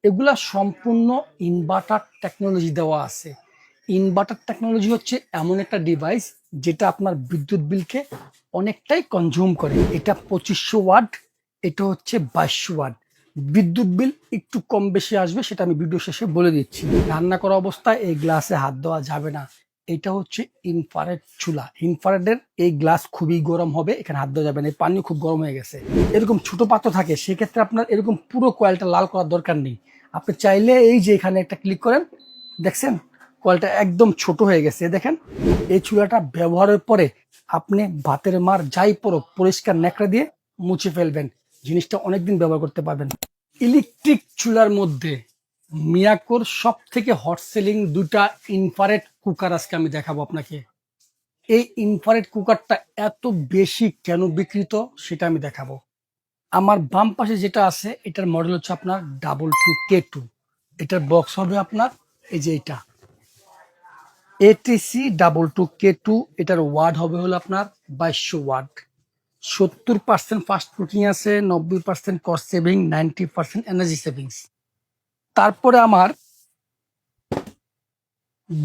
এগুলা সম্পূর্ণ inverter technology দেওয়া আছে। ইনভার্টার টেকনোলজি হচ্ছে এমন একটা ডিভাইস যেটা আপনার বিদ্যুৎ বিলকে অনেকটাই কনজিউম করে। এটা 2500 ওয়াট, এটা হচ্ছে 2200 ওয়াট। বিদ্যুৎ বিল একটু কম বেশি আসবে, সেটা আমি ভিডিও শেষে বলে দিচ্ছি। রান্না করা অবস্থায় এই গ্লাসে হাত দেওয়া যাবে না। এটা হচ্ছে ইনফ্রারেড চুলা। ইনফ্রারেডের এই গ্লাস খুবই গরম হবে, এখানে হাত দেওয়া যাবে না। এই পানিও খুব গরম হয়ে গেছে। এরকম ছোট পাত্র থাকে, সেক্ষেত্রে আপনার এরকম পুরো কয়েলটা লাল করার দরকার নেই। আপনি চাইলে এই যে এখানে একটা ক্লিক করেন, দেখছেন কয়েলটা একদম ছোট হয়ে গেছে। দেখেন, এই চুলাটা ব্যবহারের পরে আপনি ভাতের মার যাই পরো পরিষ্কার ন্যাকড়া দিয়ে মুছে ফেলবেন, জিনিসটা অনেকদিন ব্যবহার করতে পারবেন। ইলেকট্রিক চুলার মধ্যে মিয়াকোর সব থেকে হট সেলিং দুটা ইনফ্রারেড কুকার আজকে আমি দেখাবো আপনাকে। এই ইনফ্রারেড কুকারটা এত বেশি কেন বিক্রিত সেটা আমি দেখাবো। আমার বাম পাশে যেটা আছে, এটার মডেল হচ্ছে আপনার W2K2। এটার বক্স হবে আপনার এই যে এটা ATC W2K2। এটার ওয়াট হবে হলো আপনার 2200 ওয়াট। 70% ফাস্ট কুকিং আছে, 90% কস্ট সেভিং, 90% এনার্জি সেভিংস। তারপরে আমার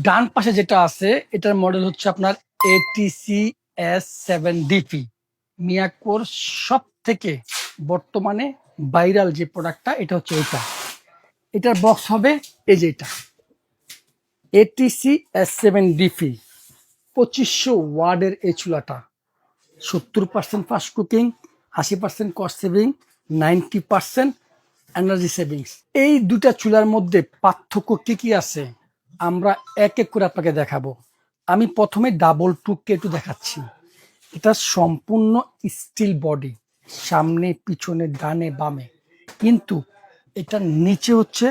ডান পাশে যেটা আছে, এটার মডেল হচ্ছে আপনার ATC S7DP। মিয়াকোর সব থেকে বর্তমানে ভাইরাল যে প্রোডাক্টটা, এটা হচ্ছে এটার বক্স হবে এই যে এটা ATC S7DP। 2500 ওয়ার্ডের এই চুলাটা 70% fast cooking, 80% cost saving, 90% energy savings. এই দুটা চুলার মধ্যে পার্থক্য কি কি আছে আমরা এক এক করে আপনাকে দেখাবো। আমি প্রথমে W2K2 দেখাচ্ছি। এটা সম্পূর্ণ স্টিল বডি, সামনে পিছনে ডানে বামে, কিন্তু এটার নিচে হচ্ছে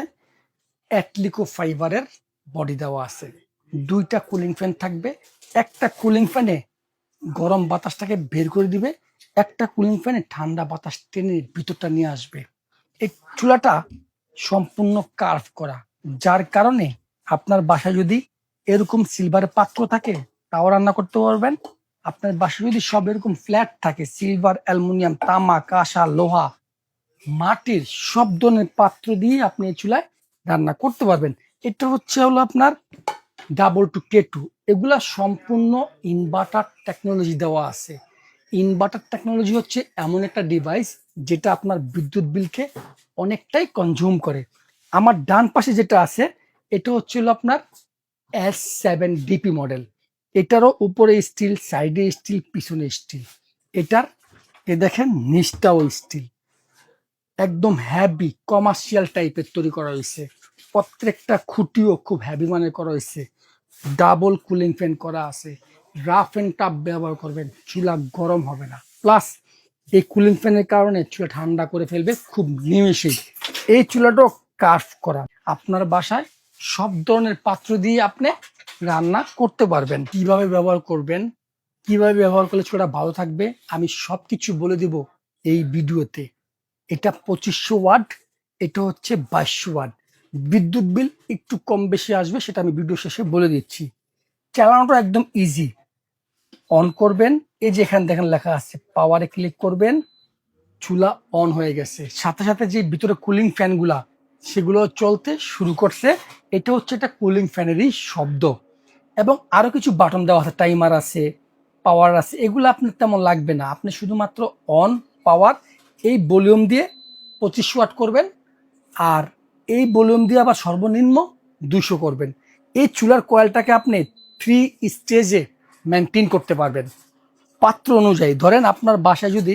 অ্যাটলিকো ফাইবারের বডি দেওয়া আছে। দুইটা কুলিং ফ্যান থাকবে। একটা কুলিং ফ্যানে গরম বাতাসটাকে বের করে দিবে, একটা কুলিং ফ্যানে ঠান্ডা বাতাস টেনে ভিতরটা নিয়ে আসবে। এই চুলাটা সম্পূর্ণ কার্ভ করা, যার কারণে আপনার বাসায় যদি এরকম সিলভার পাত্র থাকে তাও রান্না করতে পারবেন। আপনার বাসায় যদি সব এরকম ফ্ল্যাট থাকে, সিলভার, অ্যালুমিনিয়াম, তামা, কাঁসা, লোহা, মাটির সব ধরনের পাত্র দিয়ে আপনি এই চুলায় রান্না করতে পারবেন। এটা হচ্ছে হলো আপনার W2K2। এগুলা সম্পূর্ণ ইনভার্টার টেকনোলজি দেওয়া আছে। ইনভার্টার টেকনোলজি হচ্ছে এমন একটা ডিভাইস যেটা আপনার বিদ্যুৎ বিলকে অনেকটাই কনজিউম করে। আমার ডান পাশে যেটা আছে, এটা হচ্ছে হলো আপনার S7DP মডেল। এটারও উপরে স্টিল, সাইডে স্টিল, পিছনে স্টিল। এটার দেখেন নিচটাও স্টিল, একদম হ্যাভি কমার্শিয়াল টাইপের তৈরি করা হয়েছে। প্রত্যেকটা খুঁটিও খুব হ্যাভি মানের করা হয়েছে। ডাবল কুলিং ফ্যান করা আছে। রাফ এন্ড টাফ ব্যবহার করবেন, চুলা গরম হবে না। প্লাস এই কুলিং ফ্যানের কারণে চুলা ঠান্ডা করে ফেলবে খুব নিমেষেই। এই চুলাটাও কার্ভ করা। আপনার বাসায় সব ধরনের পাত্র দিয়ে আপনি রান্না করতে পারবেন। কিভাবে ব্যবহার করবেন, কিভাবে ব্যবহার করলে চুলাটা ভালো থাকবে, আমি সবকিছু বলে দিব এই ভিডিওতে। এটা 2500 ওয়াট, এটা হচ্ছে 2200 ওয়াট। বিদ্যুৎ বিল একটু কম বেশি আসবে, সেটা আমি ভিডিও শেষে বলে দিচ্ছি। চালানোটা একদম ইজি। অন করবেন, এই যে এখানে দেখেন লেখা আছে পাওয়ারে ক্লিক করবেন, চুলা অন হয়ে গেছে। সাথে সাথে যে ভিতরে কুলিং ফ্যান গুলা সেগুলো চলতে শুরু করছে। এটা হচ্ছে একটা কুলিং ফ্যানেরই শব্দ। এবং আরো কিছু বাটন দেওয়া আছে, টাইমার আছে, পাওয়ার আছে। এগুলো আপনার তেমন লাগবে না, আপনি শুধুমাত্র অন, পাওয়ার, এই ভলিউম দিয়ে 2500 ওয়াট করবেন, আর এই ভলিউম দিয়ে আবার সর্বনিম্ন 200 করবেন। এই চুলার কয়েলটাকে আপনি 3 স্টেজে মেনটেন করতে পারবেন পাত্র অনুযায়ী। ধরেন আপনার বাসায় যদি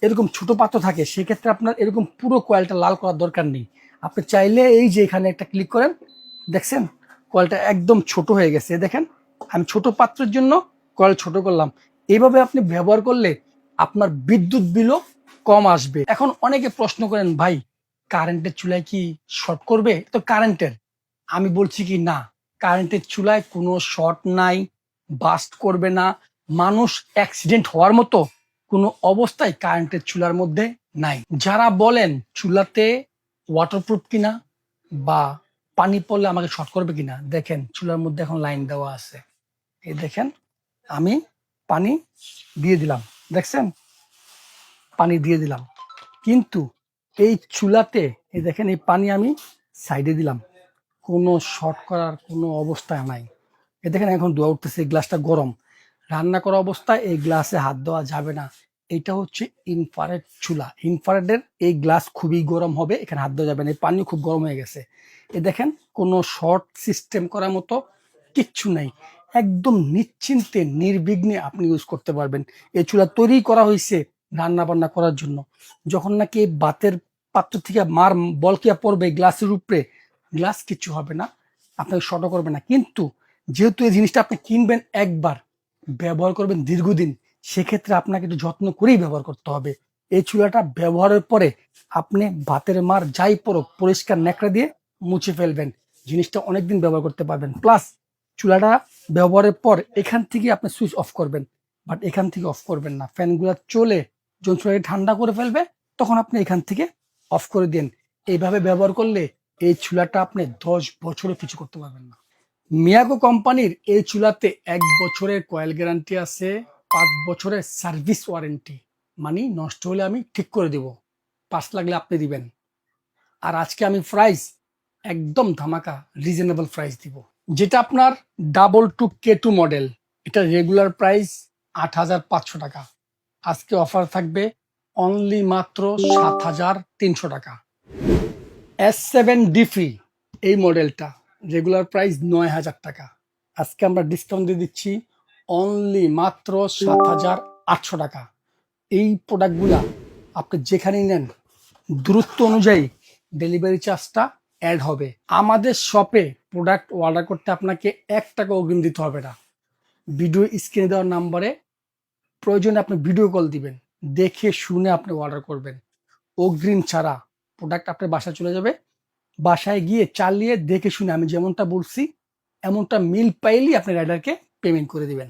এরকম ছোট পাত্র থাকে, সেক্ষেত্রে আপনার এরকম পুরো কয়েলটা লাল করার দরকার নেই। আপনি চাইলে এই যে এখানে একটা ক্লিক করেন, দেখছেন কয়েলটা একদম ছোট হয়ে গেছে। দেখেন, আমি ছোট পাত্রের জন্য কয়েল ছোট করলাম। এইভাবে আপনি ব্যবহার করলে আপনার বিদ্যুৎ বিলও কম আসবে। এখন অনেকে প্রশ্ন করেন, ভাই কারেন্টের চুলায় কি শর্ট করবে? তো কারেন্টের, আমি বলছি কি না, কারেন্টের চুলায় কোনো শর্ট নাই, বাস্ট করবে না। মানুষ অ্যাক্সিডেন্ট হওয়ার মতো কোনো অবস্থায় কারেন্টের চুলার মধ্যে নাই। যারা বলেন চুলাতে ওয়াটারপ্রুফ কিনা বা পানি পড়লে আমাকে শর্ট করবে কিনা, দেখেন চুলার মধ্যে এখন লাইন দেওয়া আছে। এই দেখেন, আমি পানি দিয়ে দিলাম, দেখছেন পানি দিয়ে দিলাম, কিন্তু এই চুলাতে এই দেখেন এই পানি আমি সাইডে দিলাম, কোনো শর্ট করার কোনো অবস্থা নাই। এ দেখেন এখন ধোয়া উঠতেছে, এই গ্লাসটা গরম। রান্না করা অবস্থায় এই গ্লাসে হাত দেওয়া যাবে না। এটা হচ্ছে ইনফ্রারেড চুলা। ইনফ্রারেডের এই গ্লাস খুবই গরম হবে, এখানে হাত দেওয়া যাবে না। এই পানিও খুব গরম হয়ে গেছে। এ দেখেন কোনো শর্ট সিস্টেম করার মতো কিচ্ছু নাই। একদম নিশ্চিন্তে নির্বিঘ্নে আপনি ইউজ করতে পারবেন। এই চুলা তৈরি করা হয়েছে রান্না বান্না করার জন্য। যখন নাকি এই বাতের পাত্র থেকে মার বলকিয়া পড়বে গ্লাসের উপরে, গ্লাস কিচ্ছু হবে না, আপনাকে শর্টও করবে না। কিন্তু যেহেতু এই জিনিসটা আপনি কিনবেন একবার, ব্যবহার করবেন দীর্ঘদিন, সেক্ষেত্রে আপনাকে একটু যত্ন করেই ব্যবহার করতে হবে। এই চুলাটা ব্যবহারের পরে আপনি ভাতের মার যাই পড়ুক পরিষ্কার ন্যাকড়া দিয়ে মুছে ফেলবেন, জিনিসটা অনেকদিন ব্যবহার করতে পারবেন। প্লাস চুলাটা ব্যবহারের পর এখান থেকে আপনি সুইচ অফ করবেন, বাট এখান থেকে অফ করবেন না। ফ্যানগুলো চলে যখন চুলাটা ঠান্ডা করে ফেলবে তখন আপনি এখান থেকে অফ করে দিন। এইভাবে ব্যবহার করলে এই চুলাটা আপনি 10 বছরও কিছু করতে পারবেন না। মিয়াকো কোম্পানির এই চুলাতে 1 বছরের কয়েল গ্যারান্টি আছে, 5 বছরের সার্ভিস ওয়ারেন্টি। মানে নষ্ট হলে আমি ঠিক করে দিব, পাঁচ লাগলে আপনি দিবেন। আর আজকে আমি প্রাইস একদম ধামাকা রিজনেবল প্রাইস দিব। যেটা আপনার K2 মডেল, এটা রেগুলার প্রাইস 8,500 টাকা। আজকে অফার থাকবে অনলি মাত্র 7,300 টাকা। S7 ডিফি এই মডেলটা রেগুলার প্রাইস 9,000 টাকা। আজকে আমরা ডিসকাউন্ট দিয়ে দিচ্ছি অনলি মাত্র 7,800 টাকা। এই প্রোডাক্টগুলা আপনি যেখানেই নেন দূরত্ব অনুযায়ী ডেলিভারি চার্জটা অ্যাড হবে। আমাদের শপে প্রোডাক্ট অর্ডার করতে আপনাকে 1 টাকা অগ্রিম দিতে হবে না। ভিডিও স্ক্রিনে দেওয়ার নাম্বারে প্রয়োজনে আপনি ভিডিও কল দিবেন, দেখে শুনে আপনি অর্ডার করবেন। অগ্রিম ছাড়া প্রোডাক্ট আপনার বাসায় চলে যাবে। বাসায় গিয়ে চালিয়ে দেখে শুনে আমি যেমনটা বলছি এমনটা মিল পাইলেই আপনি রাইডারকে পেমেন্ট করে দিবেন।